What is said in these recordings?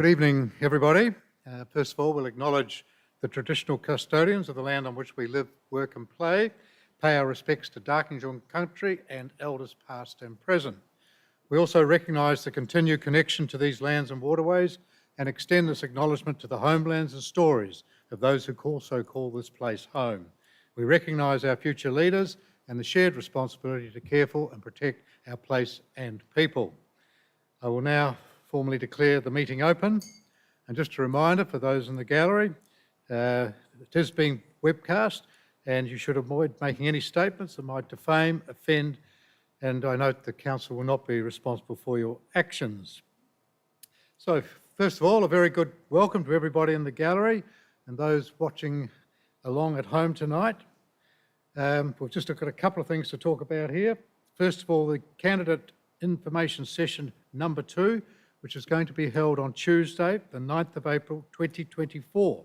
Good evening, everybody. First of all, we'll acknowledge the traditional custodians of the land on which we live, work and play, pay our respects to Darkinjung country and elders past and present. We also recognise the continued connection to these lands and waterways and extend this acknowledgement to the homelands and stories of those who also call this place home. We recognise our future leaders and the shared responsibility to care for and protect our place and people. I will now formally declare the meeting open. And just a reminder for those in the gallery, it is being webcast and you should avoid making any statements that might defame, offend, and I note the Council will not be responsible for your actions. So first of all, a very good welcome to everybody in the gallery and those watching along at home tonight. We've just got a couple of things to talk about here. First of all, the candidate information session number 2, which is going to be held on Tuesday, the 9th of April 2024.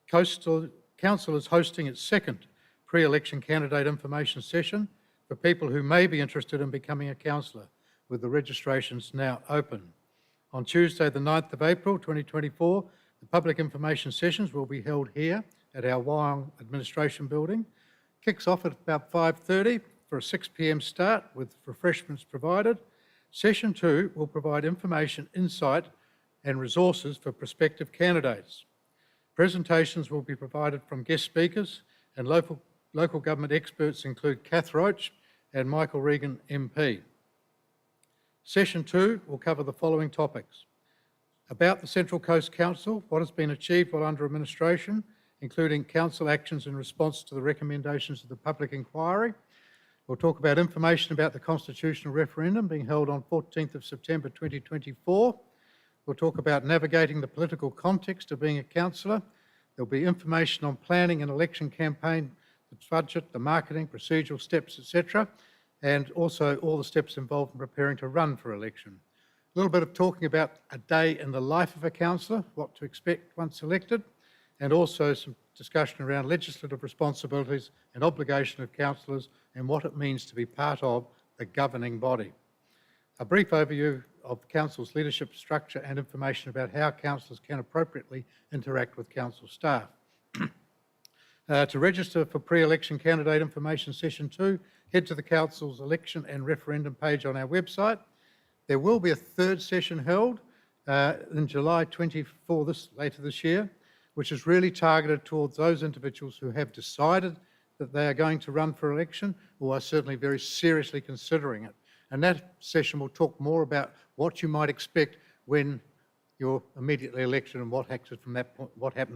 Council is hosting its second pre-election candidate information session for people who may be interested in becoming a councillor, with the registrations now open. On Tuesday, the 9th of April 2024, the public information sessions will be held here at our Wyong Administration Building. Kicks off at about 5:30 for a 6 p.m. start with refreshments provided. Session 2 will provide information, insight and resources for prospective candidates. Presentations will be provided from guest speakers and local government experts include Kath Roach and Michael Regan MP. Session 2 will cover the following topics: about the Central Coast Council, what has been achieved while under administration, including council actions in response to the recommendations of the public inquiry. We'll talk about information about the constitutional referendum being held on 14th of September 2024. We'll talk about navigating the political context of being a councillor. There'll be information on planning an election campaign, the budget, the marketing, procedural steps, etc., and also all the steps involved in preparing to run for election. A little bit of talking about a day in the life of a councillor, what to expect once elected, and also some discussion around legislative responsibilities and obligation of councillors and what it means to be part of the governing body. A brief overview of Council's leadership structure and information about how councillors can appropriately interact with council staff. To register for pre-election candidate information session 2, head to the Council's election and referendum page on our website. There will be a third session held in July 24, later this year, which is really targeted towards those individuals who have decided that they are going to run for election or are certainly very seriously considering it. And that session will talk more about what you might expect when you're immediately elected and what happens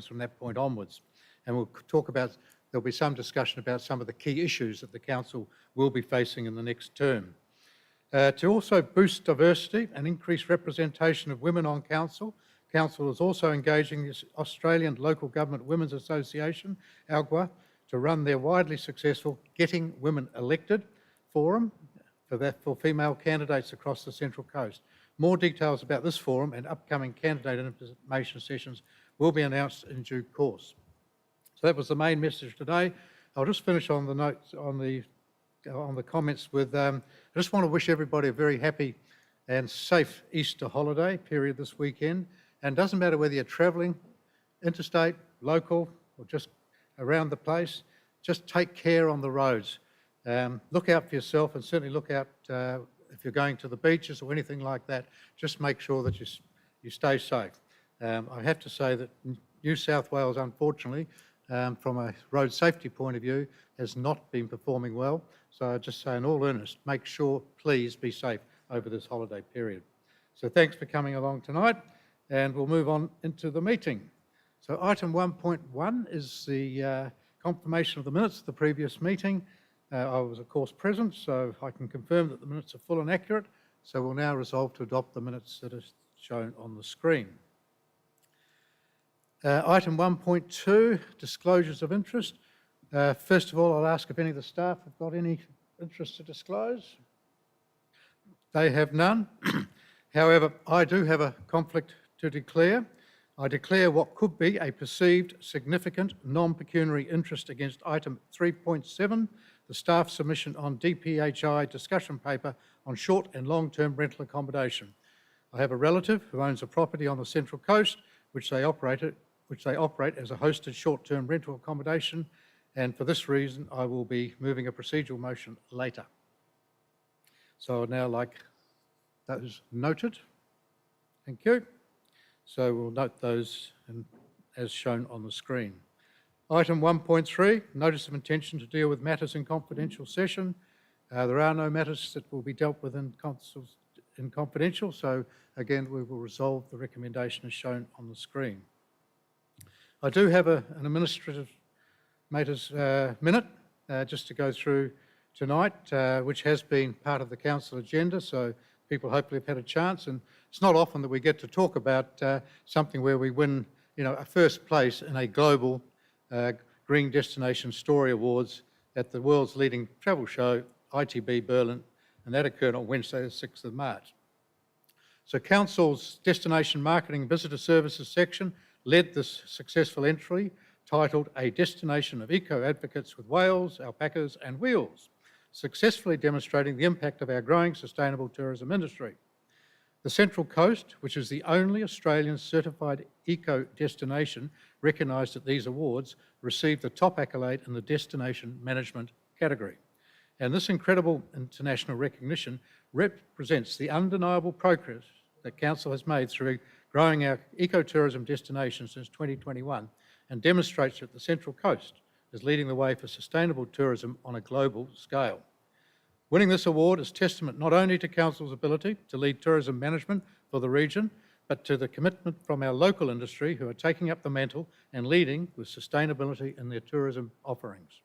from that point onwards. And we'll talk about, there'll be some discussion about some of the key issues that the Council will be facing in the next term. To also boost diversity and increase representation of women on Council, Council is also engaging the Australian Local Government Women's Association, ALGWA, to run their widely successful Getting Women Elected forum for female candidates across the Central Coast. More details about this forum and upcoming candidate information sessions will be announced in due course. So that was the main message today. I'll just finish on the notes on the comments with I just want to wish everybody a very happy and safe Easter holiday period this weekend. And it doesn't matter whether you're travelling interstate, local, or just around the place, just take care on the roads. Look out for yourself and certainly look out if you're going to the beaches or anything like that. Just make sure that you stay safe. I have to say that New South Wales, unfortunately, from a road safety point of view, has not been performing well. So I just say in all earnest, make sure, please be safe over this holiday period. So thanks for coming along tonight. And we'll move on into the meeting. So item 1.1 is the confirmation of the minutes of the previous meeting. I was of course present, so I can confirm that the minutes are full and accurate. So we'll now resolve to adopt the minutes that are shown on the screen. Item 1.2, disclosures of interest. First of all, I'll ask if any of the staff have got any interest to disclose. They have none. However, I do have a conflict to declare. I declare what could be a perceived significant non-pecuniary interest against item 3.7, the staff submission on DPHI discussion paper on short and long-term rental accommodation. I have a relative who owns a property on the Central Coast, which they operate as a hosted short-term rental accommodation, and for this reason, I will be moving a procedural motion later. So I'd now like those noted. Thank you. So we'll note those as shown on the screen. Item 1.3, notice of intention to deal with matters in confidential session. There are no matters that will be dealt with in confidential, so again, we will resolve the recommendation as shown on the screen. I do have an administrative matters minute just to go through tonight, which has been part of the council agenda, so people hopefully have had a chance, and it's not often that we get to talk about something where we win, a first place in a global Green Destination Story Awards at the world's leading travel show, ITB Berlin, and that occurred on Wednesday the 6th of March. So Council's Destination Marketing and Visitor Services section led this successful entry titled A Destination of Eco-Advocates with Whales, Alpacas and Wheels, successfully demonstrating the impact of our growing sustainable tourism industry. The Central Coast, which is the only Australian certified eco-destination recognised at these awards, received the top accolade in the Destination Management category. And this incredible international recognition represents the undeniable progress that Council has made through growing our ecotourism destination since 2021 and demonstrates that the Central Coast is leading the way for sustainable tourism on a global scale. Winning this award is testament not only to Council's ability to lead tourism management for the region, but to the commitment from our local industry who are taking up the mantle and leading with sustainability in their tourism offerings.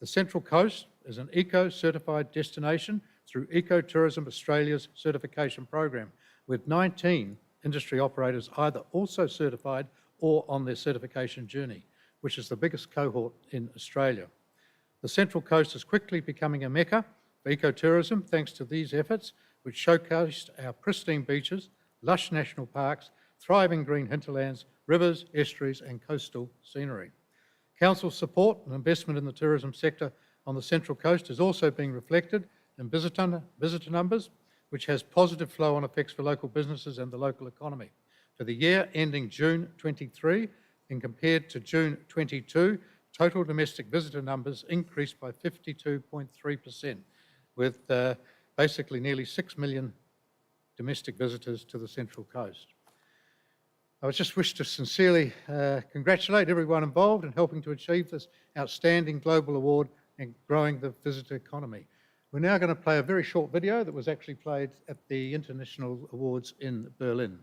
The Central Coast is an eco-certified destination through Ecotourism Australia's certification program, with 19 industry operators either also certified or on their certification journey, which is the biggest cohort in Australia. The Central Coast is quickly becoming a mecca for ecotourism thanks to these efforts, which showcased our pristine beaches, lush national parks, thriving green hinterlands, rivers, estuaries and coastal scenery. Council's support and investment in the tourism sector on the Central Coast is also being reflected in visitor numbers, which has positive flow-on effects for local businesses and the local economy. For the year ending June 23 and compared to June 22, total domestic visitor numbers increased by 52.3%, with basically nearly 6 million domestic visitors to the Central Coast. I just wish to sincerely congratulate everyone involved in helping to achieve this outstanding global award and growing the visitor economy. We're now going to play a very short video that was actually played at the International Awards in Berlin.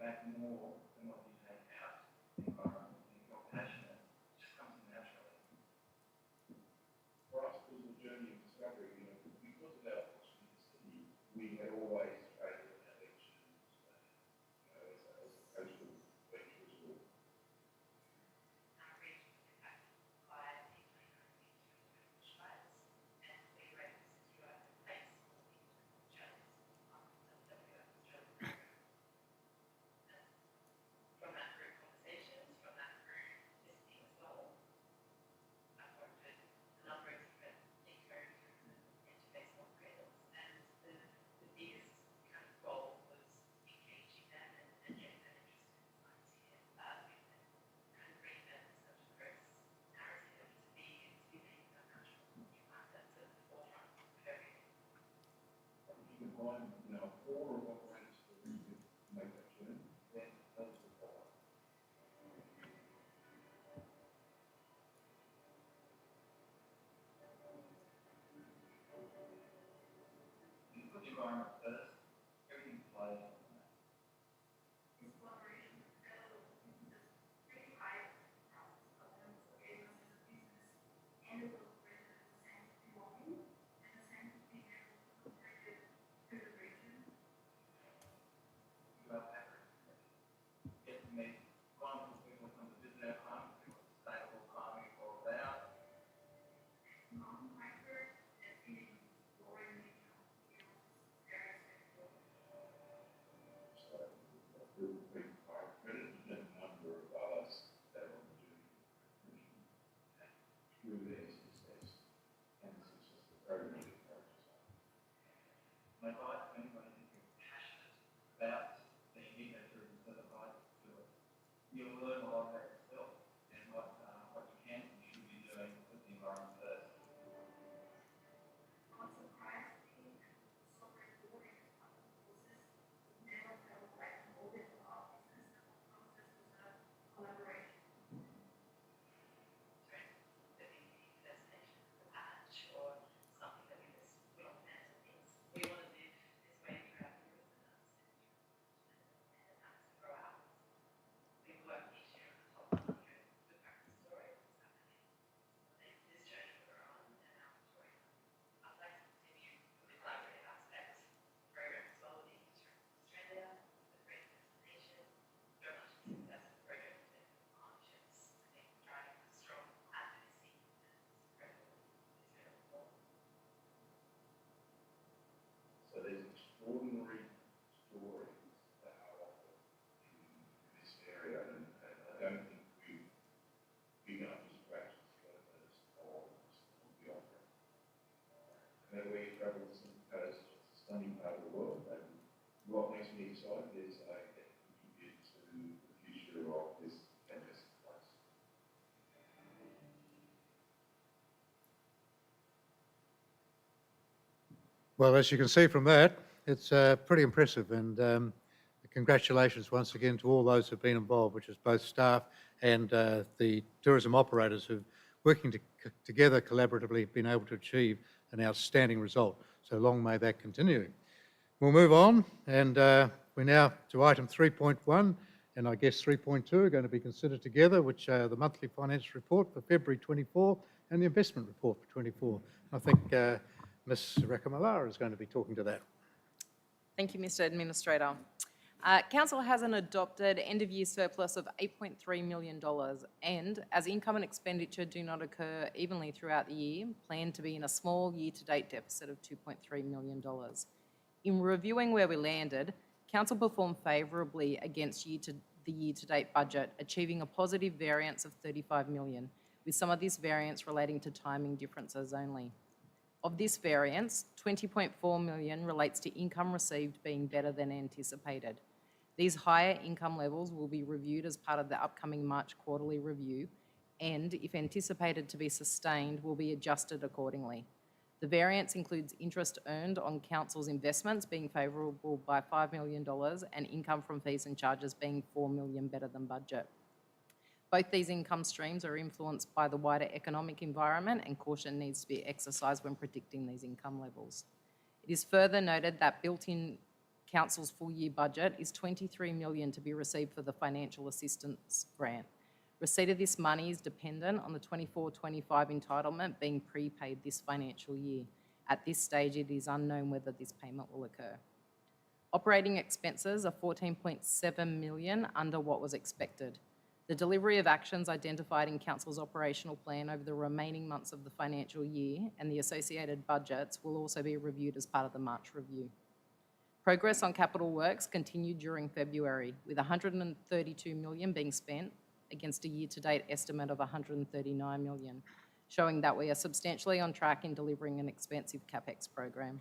Back more than what you take out in the environment, and you're passionate, it just comes naturally. For us, it was a journey of discovery. Because of our opportunity, we had always traded our beaches as a coastal beach resort. Our region was impacted by the 2019 bushfires, and we were able to secure a place for Australia's Australia program. From that group conversations, from that group listening as well, I've worked with a number of different eco-tourism interface operators, and the biggest kind of goal was engaging them and getting them interested in this idea, kind of bring them such a diverse narrative to be making a natural impact at the forefront of everything. You can find, all of operators to make that journey, then that's the problem. You put the environment first, everything plays on that. This collaboration is pretty high process of them, so everyone in the business and the local residents a sense of belonging and a sense of being able to contribute to the region. You have that. Get to meet wonderful people from the visit our farm, see what sustainable farming is all about. My first has been exploring the you'll learn a lot about yourself and what you can and should be doing with the environment first. I'm surprised the software boarding courses never felt like an audit of our business and the process was a collaboration. Patch or something that we just put on the things. We want to live this way throughout the years and that's to grow out. We work each year on the top of the practice story, what's happening. This journey we're on and our story. I'd like to continue with the collaborative aspect. Program as well with the Australia, the great destination, very much success of program partnerships. I think driving a strong advocacy is critical. So there's extraordinary stories that are offered in this area, and I don't think we've been able to scratch the surface of the offering. And we travel to some coast, it's a stunning part of the world, and what makes me excited is I get to contribute to the future of this fantastic place. Well, as you can see from that, it's pretty impressive, and congratulations once again to all those who've been involved, which is both staff and the tourism operators who've working together collaboratively been able to achieve an outstanding result. So long may that continue. We'll move on, and we're now to item 3.1, and I guess 3.2 are going to be considered together, which are the monthly financial report for February 24 and the investment report for 24. I think Ms. Rakamallara is going to be talking to that. Thank you, Mr. Administrator. Council has an adopted end-of-year surplus of $8.3 million and, as income and expenditure do not occur evenly throughout the year, plan to be in a small year-to-date deficit of $2.3 million. In reviewing where we landed, Council performed favourably against the year-to-date budget, achieving a positive variance of $35 million, with some of this variance relating to timing differences only. Of this variance, $20.4 million relates to income received being better than anticipated. These higher income levels will be reviewed as part of the upcoming March quarterly review and, if anticipated to be sustained, will be adjusted accordingly. The variance includes interest earned on Council's investments being favourable by $5 million and income from fees and charges being $4 million better than budget. Both these income streams are influenced by the wider economic environment, and caution needs to be exercised when predicting these income levels. It is further noted that built in Council's full year budget is $23 million to be received for the financial assistance grant. Receipt of this money is dependent on the 24-25 entitlement being prepaid this financial year. At this stage, it is unknown whether this payment will occur. Operating expenses are $14.7 million under what was expected. The delivery of actions identified in Council's operational plan over the remaining months of the financial year and the associated budgets will also be reviewed as part of the March review. Progress on capital works continued during February, with $132 million being spent against a year-to-date estimate of $139 million, showing that we are substantially on track in delivering an expansive CapEx program.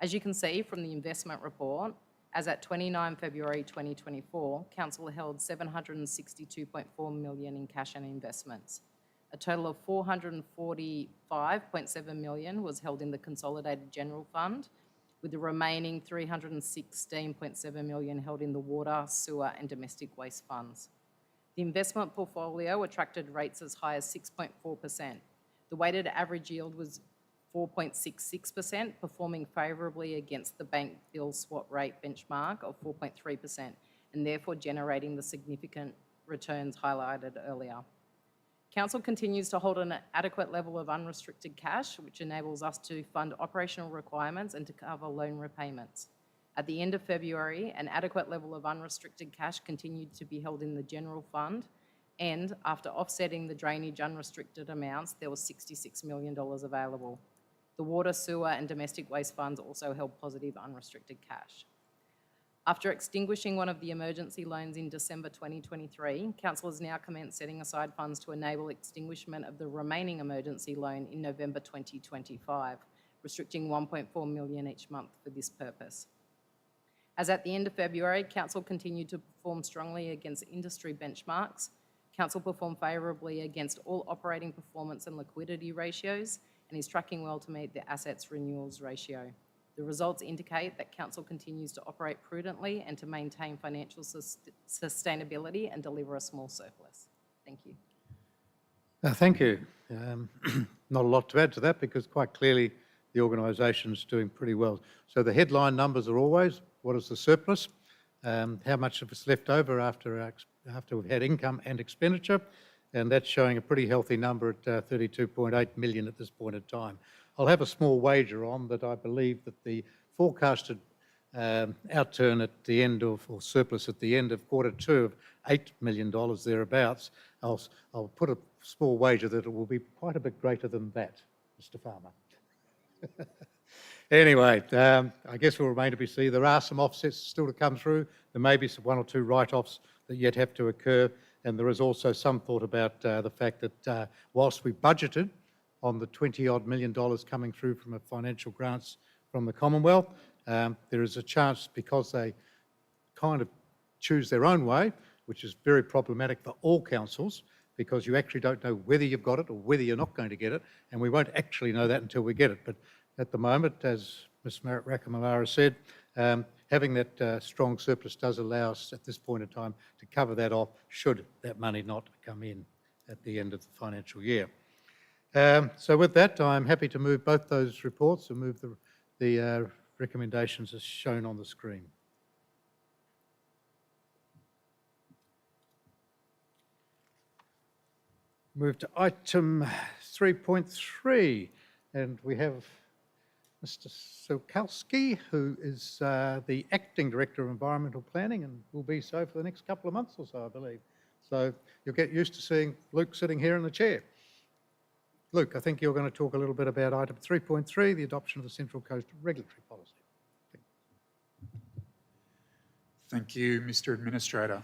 As you can see from the investment report, as at 29 February 2024, Council held $762.4 million in cash and investments. A total of $445.7 million was held in the Consolidated General Fund, with the remaining $316.7 million held in the water, sewer and domestic waste funds. The investment portfolio attracted rates as high as 6.4%. The weighted average yield was 4.66%, performing favourably against the bank bill swap rate benchmark of 4.3% and therefore generating the significant returns highlighted earlier. Council continues to hold an adequate level of unrestricted cash, which enables us to fund operational requirements and to cover loan repayments. At the end of February, an adequate level of unrestricted cash continued to be held in the General Fund, and after offsetting the drainage unrestricted amounts, there was $66 million available. The water, sewer and domestic waste funds also held positive unrestricted cash. After extinguishing one of the emergency loans in December 2023, Council has now commenced setting aside funds to enable extinguishment of the remaining emergency loan in November 2025, restricting $1.4 million each month for this purpose. As at the end of February, Council continued to perform strongly against industry benchmarks. Council performed favourably against all operating performance and liquidity ratios and is tracking well to meet the assets renewals ratio. The results indicate that Council continues to operate prudently and to maintain financial sustainability and deliver a small surplus. Thank you. Thank you. Not a lot to add to that because quite clearly the organisation's doing pretty well. So the headline numbers are always, what is the surplus? How much of it's left over after we've had income and expenditure? And that's showing a pretty healthy number at 32.8 million at this point in time. I'll have a small wager on that I believe that the forecasted outturn at the end of, or surplus at the end of Q2 of $8 million thereabouts, I'll put a small wager that it will be quite a bit greater than that, Mr. Farmer. Anyway, I guess we'll remain to be seen. There are some offsets still to come through. There may be one or two write-offs that yet have to occur. And there is also some thought about the fact that whilst we budgeted on the 20-odd million dollars coming through from financial grants from the Commonwealth, there is a chance, because they kind of choose their own way, which is very problematic for all councils, because you actually don't know whether you've got it or whether you're not going to get it, and we won't actually know that until we get it. But at the moment, as Ms Rakamallara said, having that strong surplus does allow us at this point in time to cover that off should that money not come in at the end of the financial year. So with that, I'm happy to move both those reports and move the recommendations as shown on the screen. Move to item 3.3, and we have Mr. Sulkowski, who is the Acting Director of Environmental Planning and will be so for the next couple of months or so, I believe. So you'll get used to seeing Luke sitting here in the chair. Luke, I think you're going to talk a little bit about item 3.3, the adoption of the Central Coast Regulatory Policy. Thank you, Mr. Administrator.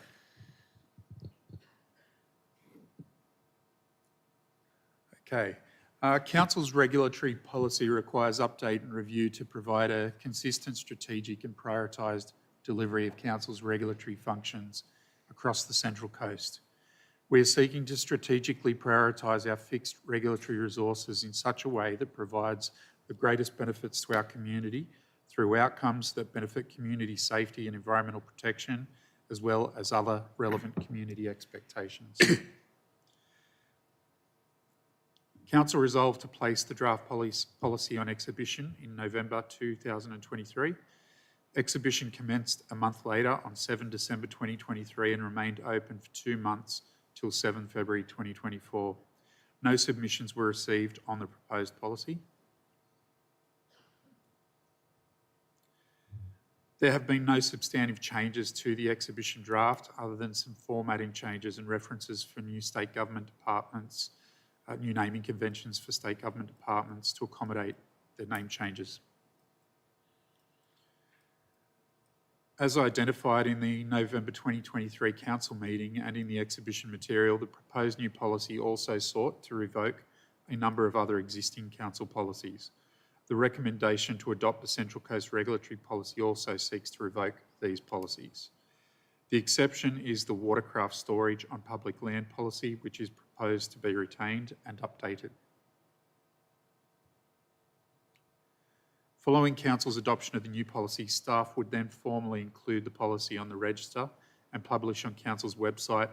Okay. Council's regulatory policy requires update and review to provide a consistent, strategic and prioritised delivery of Council's regulatory functions across the Central Coast. We are seeking to strategically prioritise our fixed regulatory resources in such a way that provides the greatest benefits to our community through outcomes that benefit community safety and environmental protection, as well as other relevant community expectations. Council resolved to place the draft policy on exhibition in November 2023. Exhibition commenced a month later on 7 December 2023 and remained open for 2 months till 7 February 2024. No submissions were received on the proposed policy. There have been no substantive changes to the exhibition draft other than some formatting changes and references for new state government departments, new naming conventions for state government departments to accommodate the name changes. As identified in the November 2023 Council meeting and in the exhibition material, the proposed new policy also sought to revoke a number of other existing Council policies. The recommendation to adopt the Central Coast Regulatory Policy also seeks to revoke these policies. The exception is the watercraft storage on public land policy, which is proposed to be retained and updated. Following Council's adoption of the new policy, staff would then formally include the policy on the register and publish on Council's website,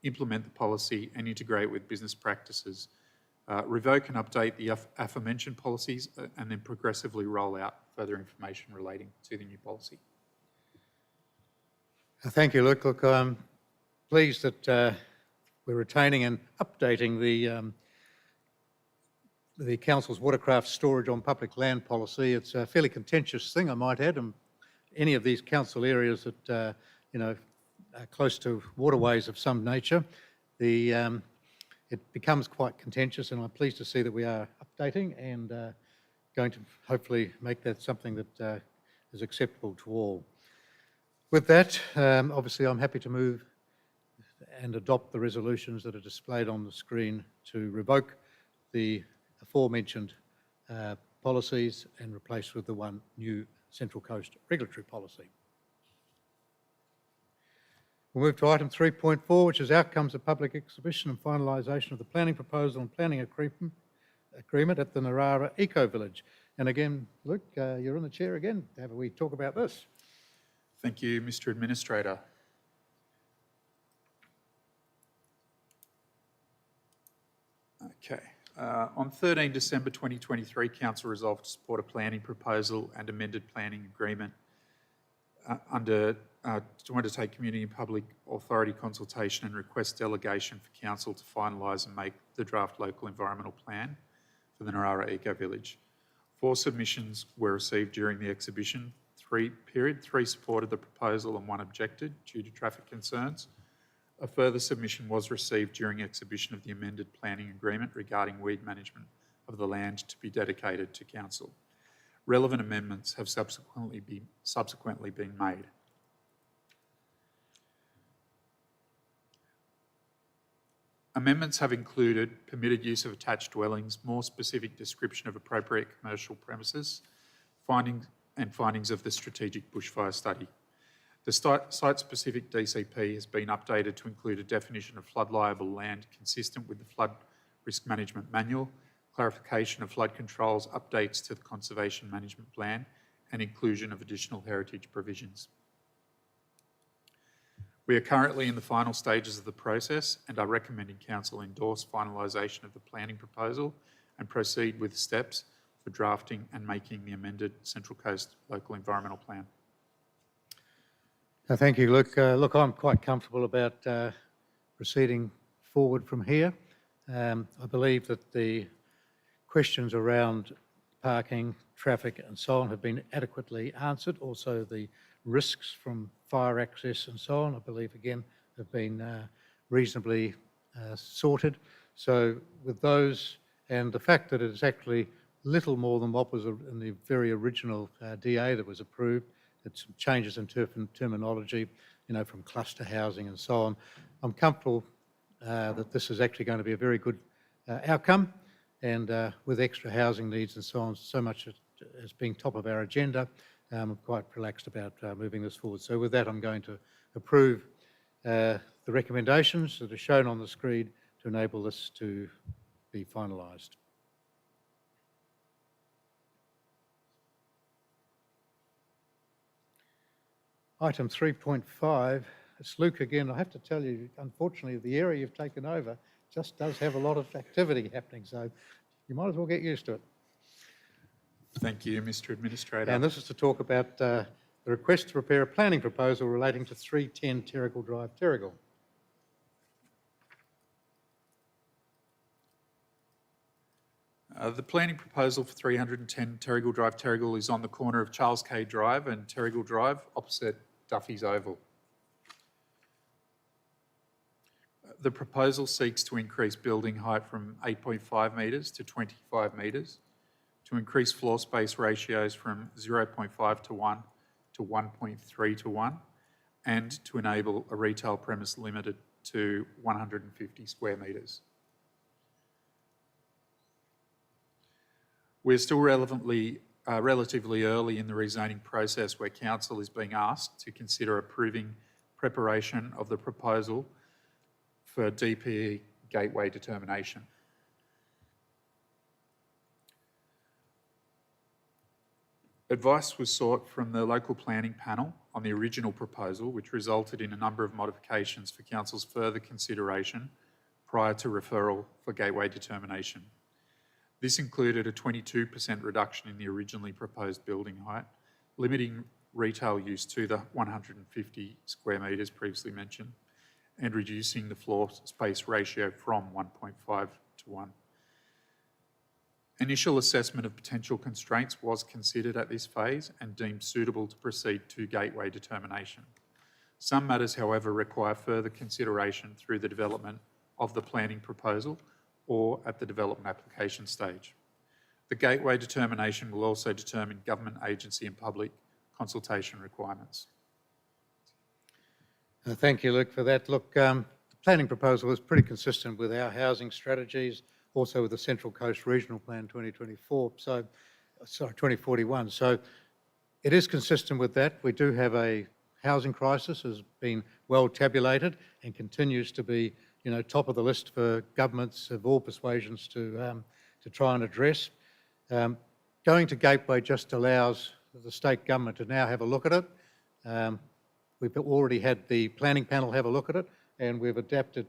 implement the policy and integrate with business practices, revoke and update the aforementioned policies and then progressively roll out further information relating to the new policy. Thank you, Luke. Look, I'm pleased that we're retaining and updating the Council's watercraft storage on public land policy. It's a fairly contentious thing, I might add, and any of these council areas that are close to waterways of some nature, it becomes quite contentious, and I'm pleased to see that we are updating and going to hopefully make that something that is acceptable to all. With that, obviously I'm happy to move and adopt the resolutions that are displayed on the screen to revoke the aforementioned policies and replace with the one new Central Coast Regulatory Policy. We'll move to item 3.4, which is outcomes of public exhibition and finalisation of the planning proposal and planning agreement at the Narara Eco Village. And again, Luke, you're in the chair again. How do we talk about this? Thank you, Mr. Administrator. Okay. On 13 December 2023, Council resolved to support a planning proposal and amended planning agreement to undertake community and public authority consultation and request delegation for Council to finalise and make the draft local environmental plan for the Narara Eco Village. 4 submissions were received during the exhibition period. 3 supported the proposal and 1 objected due to traffic concerns. A further submission was received during exhibition of the amended planning agreement regarding weed management of the land to be dedicated to Council. Relevant amendments have subsequently been made. Amendments have included permitted use of attached dwellings, more specific description of appropriate commercial premises, findings of the strategic bushfire study. The site-specific DCP has been updated to include a definition of flood-liable land consistent with the Flood Risk Management Manual, clarification of flood controls, updates to the Conservation Management Plan, and inclusion of additional heritage provisions. We are currently in the final stages of the process and are recommending Council endorse finalisation of the planning proposal and proceed with steps for drafting and making the amended Central Coast Local Environmental Plan. Thank you, Luke. Look, I'm quite comfortable about proceeding forward from here. I believe that the questions around parking, traffic and so on have been adequately answered. Also, the risks from fire access and so on, I believe, again, have been reasonably sorted. So with those, and the fact that it's actually little more than what was in the very original DA that was approved, it's some changes in terminology, from cluster housing and so on. I'm comfortable that this is actually going to be a very good outcome, and with extra housing needs and so on, so much as being top of our agenda, I'm quite relaxed about moving this forward. So with that, I'm going to approve the recommendations that are shown on the screen to enable this to be finalised. Item 3.5, it's Luke again. I have to tell you, unfortunately, the area you've taken over just does have a lot of activity happening, so you might as well get used to it. Thank you, Mr. Administrator. And this is to talk about the request to prepare a planning proposal relating to 310 Terrigal Drive, Terrigal. The planning proposal for 310 Terrigal Drive, Terrigal is on the corner of Charles K Drive and Terrigal Drive, opposite Duffy's Oval. The proposal seeks to increase building height from 8.5 metres to 25 metres, to increase floor space ratios from 0.5 to 1 to 1.3 to 1, and to enable a retail premise limited to 150 square metres. We're still relatively early in the rezoning process where Council is being asked to consider approving preparation of the proposal for DPE gateway determination. Advice was sought from the local planning panel on the original proposal, which resulted in a number of modifications for Council's further consideration prior to referral for gateway determination. This included a 22% reduction in the originally proposed building height, limiting retail use to the 150 square metres previously mentioned, and reducing the floor space ratio from 1.5 to 1. Initial assessment of potential constraints was considered at this phase and deemed suitable to proceed to gateway determination. Some matters, however, require further consideration through the development of the planning proposal or at the development application stage. The gateway determination will also determine government agency and public consultation requirements. Thank you, Luke, for that. Look, the planning proposal is pretty consistent with our housing strategies, also with the Central Coast Regional Plan 2041. So it is consistent with that. We do have a housing crisis has been well tabulated and continues to be, top of the list for governments of all persuasions to try and address. Going to Gateway just allows the state government to now have a look at it. We've already had the planning panel have a look at it, and we've adopted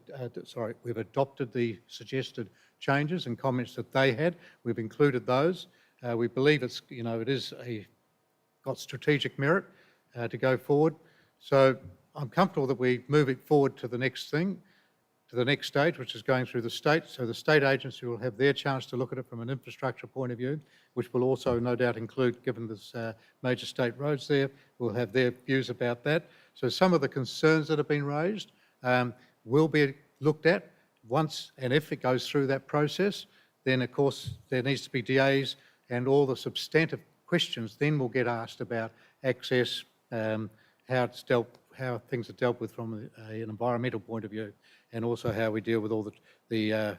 the suggested changes and comments that they had. We've included those. We believe it is got strategic merit to go forward. So I'm comfortable that we move it forward to the next thing, to the next stage, which is going through the state. So the state agency will have their chance to look at it from an infrastructure point of view, which will also no doubt include, given there's major state roads there, will have their views about that. So some of the concerns that have been raised will be looked at once and if it goes through that process. Then of course there needs to be DAs, and all the substantive questions then will get asked about access, how things are dealt with from an environmental point of view, and also how we deal with all the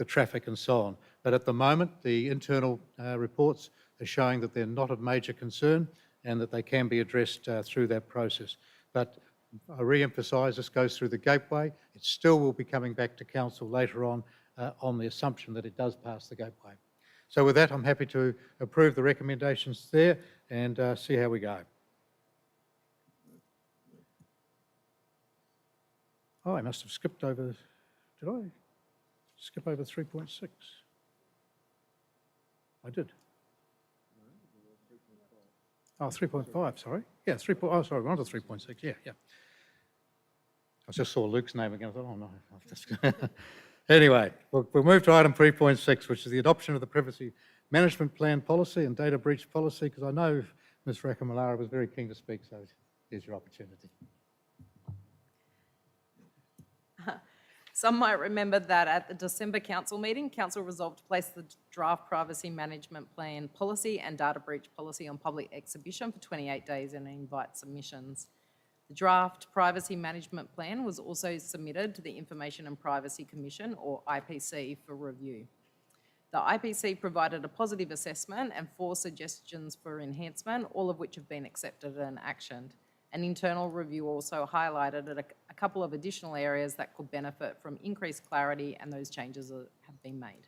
traffic and so on. But at the moment, the internal reports are showing that they're not of major concern and that they can be addressed through that process. But I re-emphasise, this goes through the Gateway. It still will be coming back to Council later on the assumption that it does pass the Gateway. So with that, I'm happy to approve the recommendations there and see how we go. Oh, I must have skipped over, did I skip over 3.6? I did. Oh, 3.5, sorry. Yeah, sorry, we're on to 3.6, yeah. I just saw Luke's name again, I thought, oh no. Anyway, we'll move to item 3.6, which is the adoption of the Privacy Management Plan Policy and Data Breach Policy, because I know Ms Rakamallara was very keen to speak, so here's your opportunity. Some might remember that at the December Council meeting, Council resolved to place the draft Privacy Management Plan Policy and Data Breach Policy on public exhibition for 28 days and invite submissions. The draft Privacy Management Plan was also submitted to the Information and Privacy Commission, or IPC, for review. The IPC provided a positive assessment and 4 suggestions for enhancement, all of which have been accepted and actioned. An internal review also highlighted a couple of additional areas that could benefit from increased clarity, and those changes have been made.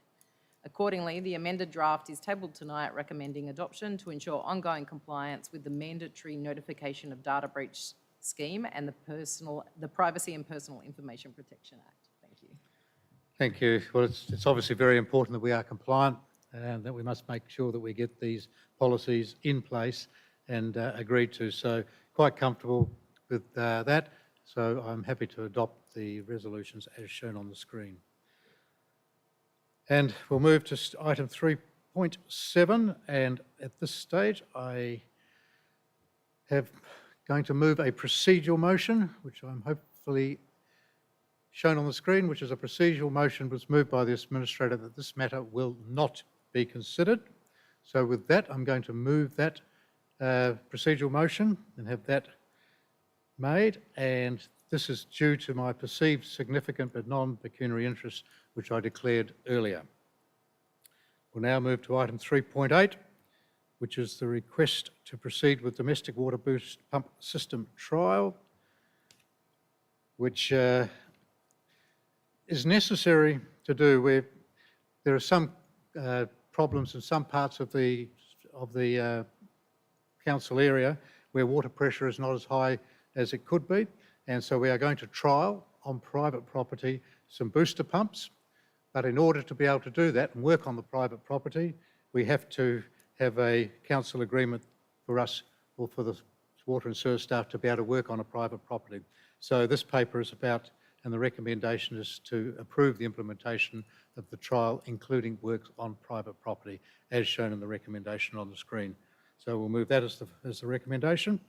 Accordingly, the amended draft is tabled tonight, recommending adoption to ensure ongoing compliance with the mandatory notification of data breach scheme and the Privacy and Personal Information Protection Act. Thank you. Thank you. Well, it's obviously very important that we are compliant and that we must make sure that we get these policies in place and agreed to. So quite comfortable with that. So I'm happy to adopt the resolutions as shown on the screen. And we'll move to item 3.7. And at this stage, I have going to move a procedural motion, which I'm hopefully shown on the screen, which is a procedural motion was moved by the Administrator that this matter will not be considered. So with that, I'm going to move that procedural motion and have that made, and this is due to my perceived significant but non-pecuniary interest, which I declared earlier. We'll now move to item 3.8, which is the request to proceed with domestic water boost pump system trial, which is necessary to do where there are some problems in some parts of the council area where water pressure is not as high as it could be, and so we are going to trial on private property some booster pumps. But in order to be able to do that and work on the private property, we have to have a council agreement for us or for the water and sewer staff to be able to work on a private property. So this paper is about, and the recommendation is to approve the implementation of the trial, including works on private property, as shown in the recommendation on the screen. So we'll move that as the recommendation.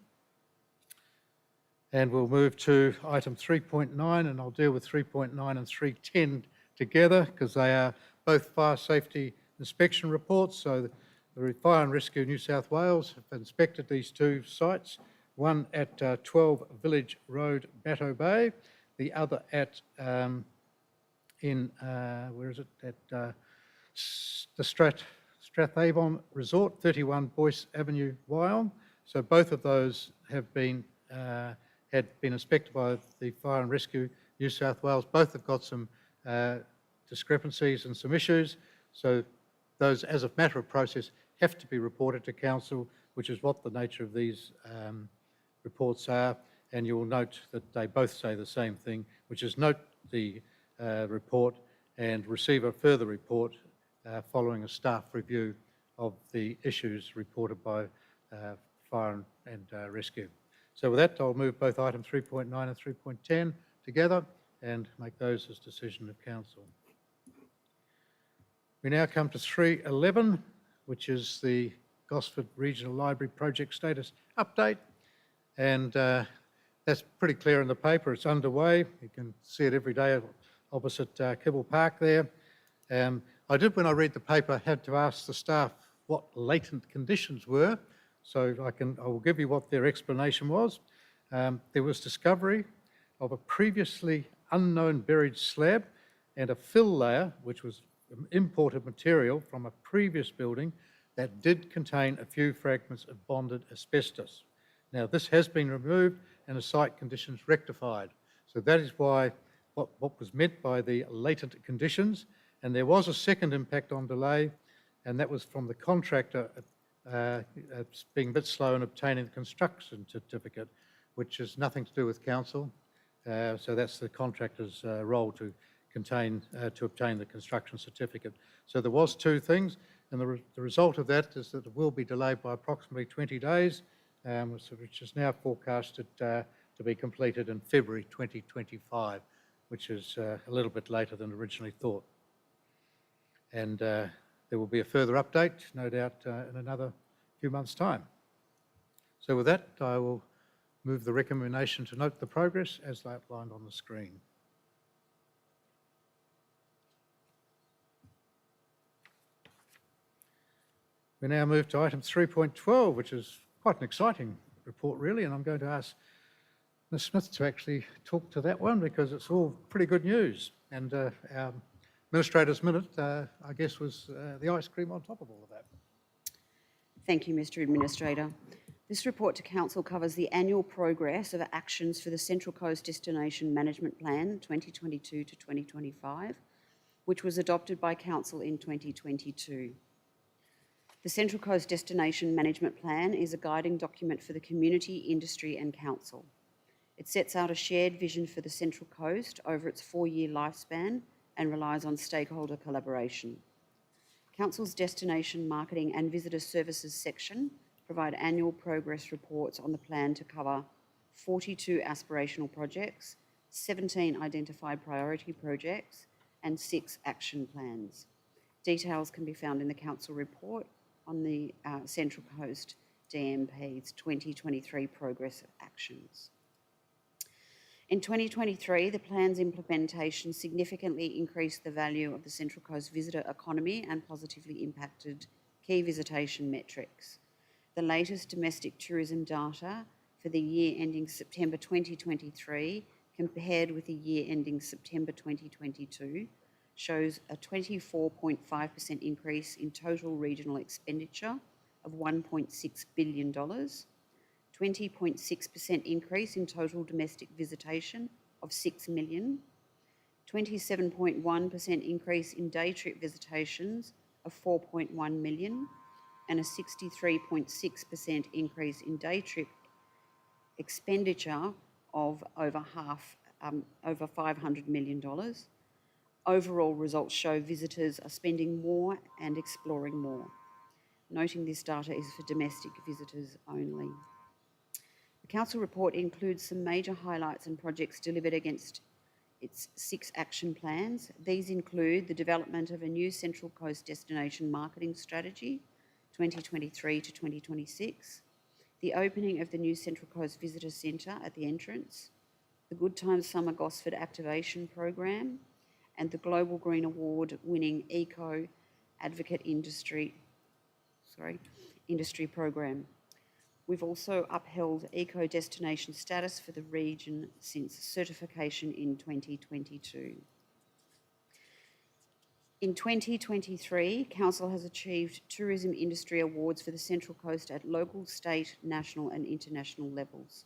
And we'll move to item 3.9, and I'll deal with 3.9 and 3.10 together because they are both fire safety inspection reports. So the Fire and Rescue New South Wales have inspected these 2 sites, one at 12 Village Road, Batto Bay, the other at, where is it, at the Strathavon Resort, 31 Boyce Avenue, Wyong. So both of those have been had been inspected by the Fire and Rescue New South Wales. Both have got some discrepancies and some issues, so those, as a matter of process, have to be reported to Council, which is what the nature of these reports are, and you will note that they both say the same thing, which is note the report and receive a further report following a staff review of the issues reported by Fire and Rescue. So with that, I'll move both item 3.9 and 3.10 together and make those as decision of Council. We now come to 3.11, which is the Gosford Regional Library Project Status Update, and that's pretty clear in the paper. It's underway. You can see it every day opposite Kibble Park there. I did, when I read the paper, had to ask the staff what latent conditions were, so I will give you what their explanation was. There was discovery of a previously unknown buried slab and a fill layer, which was imported material from a previous building that did contain a few fragments of bonded asbestos. Now, this has been removed and the site conditions rectified. So that is why what was meant by the latent conditions. And there was a second impact on delay, and that was from the contractor being a bit slow in obtaining the construction certificate, which has nothing to do with Council. So that's the contractor's role to obtain the construction certificate. So there was two things, and the result of that is that it will be delayed by approximately 20 days, which is now forecasted to be completed in February 2025, which is a little bit later than originally thought. And there will be a further update, no doubt, in another few months' time. So with that, I will move the recommendation to note the progress as outlined on the screen. We now move to item 3.12, which is quite an exciting report, really, and I'm going to ask Ms. Smith to actually talk to that one because it's all pretty good news. And our Administrator's minute, I guess, was the ice cream on top of all of that. Thank you, Mr. Administrator. This report to Council covers the annual progress of actions for the Central Coast Destination Management Plan 2022 to 2025, which was adopted by Council in 2022. The Central Coast Destination Management Plan is a guiding document for the community, industry and Council. It sets out a shared vision for the Central Coast over its 4-year lifespan and relies on stakeholder collaboration. Council's Destination Marketing and Visitor Services section provide annual progress reports on the plan to cover 42 aspirational projects, 17 identified priority projects and 6 action plans. Details can be found in the Council report on the Central Coast DMP's 2023 progress of actions. In 2023, the plan's implementation significantly increased the value of the Central Coast visitor economy and positively impacted key visitation metrics. The latest domestic tourism data for the year ending September 2023 compared with the year ending September 2022 shows a 24.5% increase in total regional expenditure of $1.6 billion, 20.6% increase in total domestic visitation of 6 million, 27.1% increase in day trip visitations of 4.1 million, and a 63.6% increase in day trip expenditure of over $500 million. Overall results show visitors are spending more and exploring more. Noting this data is for domestic visitors only. The Council report includes some major highlights and projects delivered against its 6 action plans. These include the development of a new Central Coast Destination Marketing Strategy, 2023 to 2026, the opening of the new Central Coast Visitor Centre at the entrance, the Good Times Summer Gosford Activation Program, and the Global Green Award winning Eco Advocate Industry Program. We've also upheld eco destination status for the region since certification in 2022. In 2023, Council has achieved tourism industry awards for the Central Coast at local, state, national and international levels.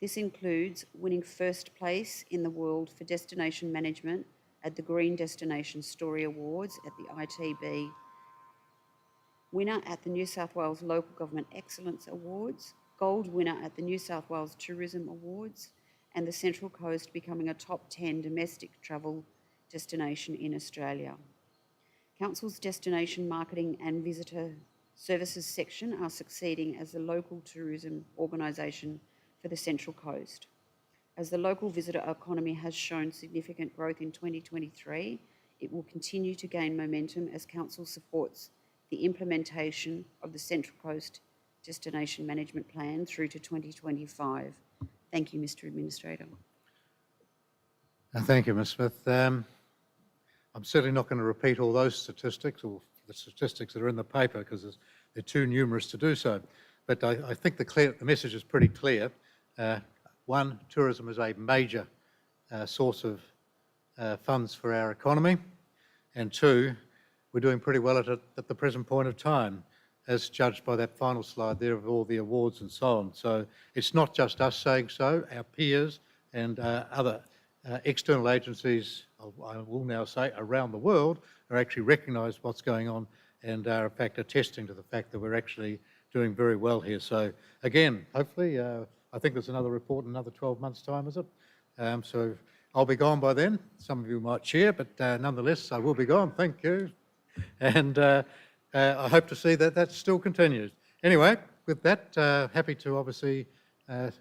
This includes winning first place in the world for destination management at the Green Destination Story Awards at the ITB, winner at the New South Wales Local Government Excellence Awards, gold winner at the New South Wales Tourism Awards, and the Central Coast becoming a top 10 domestic travel destination in Australia. Council's Destination Marketing and Visitor Services section are succeeding as the local tourism organisation for the Central Coast. As the local visitor economy has shown significant growth in 2023, it will continue to gain momentum as Council supports the implementation of the Central Coast Destination Management Plan through to 2025. Thank you, Mr. Administrator. Thank you, Ms Smith. I'm certainly not going to repeat all those statistics or the statistics that are in the paper because they're too numerous to do so. But I think the message is pretty clear. One, tourism is a major source of funds for our economy. And two, we're doing pretty well at the present point of time, as judged by that final slide there of all the awards and so on. So it's not just us saying so, our peers and other external agencies, I will now say, around the world are actually recognise what's going on and are in fact attesting to the fact that we're actually doing very well here. So again, hopefully, I think there's another report in another 12 months' time, is it? So I'll be gone by then. Some of you might cheer, but nonetheless, I will be gone. Thank you. And I hope to see that still continues. Anyway, with that, happy to obviously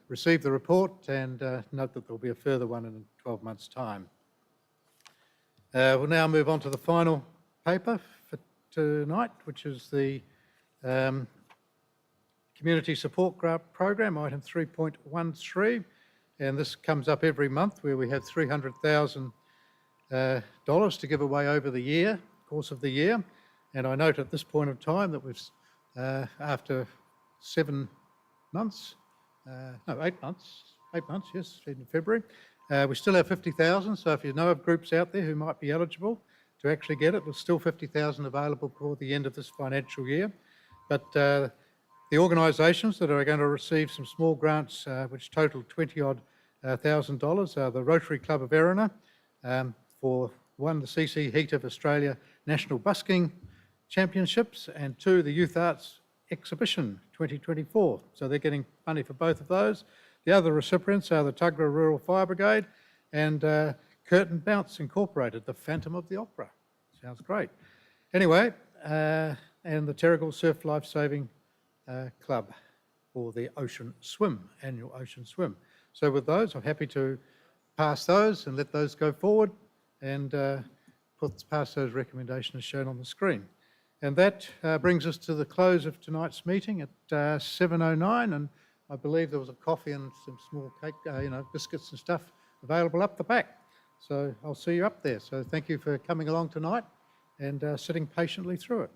receive the report and note that there'll be a further one in 12 months' time. We'll now move on to the final paper for tonight, which is the Community Support Grant Program, item 3.13. And this comes up every month where we have $300,000 to give away over the course of the year. And I note at this point of time that we've, after 7 months, 8 months, yes, in February, we still have 50,000. So if you know of groups out there who might be eligible to actually get it, there's still 50,000 available for the end of this financial year. But the organisations that are going to receive some small grants, which total $20,000 are the Rotary Club of Erina, for one, the CC Heat of Australia National Busking Championships, and two, the Youth Arts Exhibition 2024. So they're getting money for both of those. The other recipients are the Tuggerah Rural Fire Brigade and Curtin Bounce Incorporated, the Phantom of the Opera. Sounds great. Anyway, and the Terrigal Surf Life Saving Club for the Ocean Swim, annual Ocean Swim. So with those, I'm happy to pass those and let those go forward and pass those recommendations as shown on the screen. And that brings us to the close of tonight's meeting at 7:09, and I believe there was a coffee and some small cake, biscuits and stuff available up the back. So I'll see you up there. So thank you for coming along tonight and sitting patiently through it.